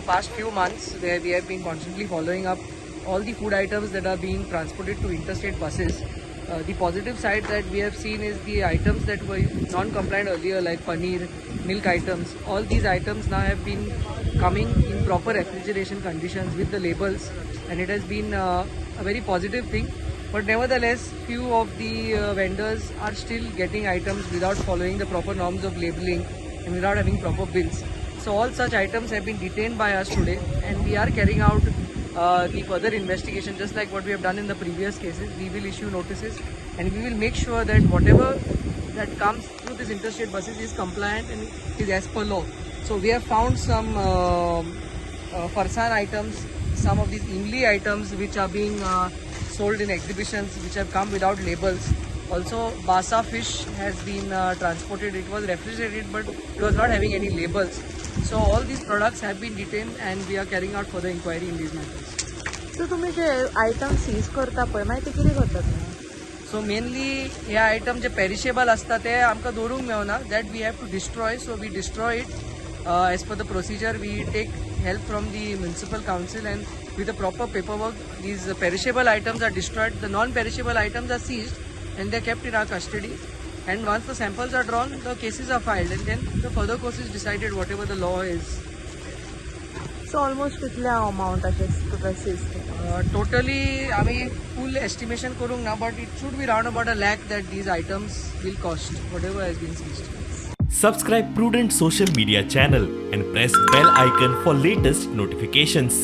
past few months, where we have been constantly following up all the food items that are being transported to interstate buses. The positive side that we have seen is the items that were non-compliant earlier, like paneer, milk items. All these items now have been coming in proper refrigeration conditions with the labels, and it has been a very positive thing. But nevertheless, few of the vendors are still getting items without following the proper norms of labeling and without having proper bills. So all such items have been detained by us today, and we are carrying out the further investigation, just like what we have done in the previous cases. We will issue notices, and we will make sure that whatever that comes through these interstate buses is compliant and is as per law. So we have found some farsan items, some of these imli items which are being sold in exhibitions, which have come without labels. Also, basa fish has been transported. It was refrigerated, but it was not having any labels. So all these products have been detained, and we are carrying out further inquiry in these matters. सो तुम्ही जे item seize करता पळय मागीर ते कितें करता तुम्ही? So mainly हे item जे पेरिशेबल असतात ते आमकां दवरूंक मेळना. That we have to destroy. So we destroy it as per the procedure. We take help from the municipal council, and with the proper paperwork, these perishable items are destroyed. The non-perishable items are seized and they're kept in our custody. And once the samples are drawn, the cases are filed, and then the further course is decided whatever the law is. So almost कितल्या amount अशें तुका seize केला? Totally, I mean, full estimation करूंक ना, but it should be round about 1 lakh that these items will cost, whatever has been seized. Subscribe Prudent social media channel and press bell icon for latest notifications.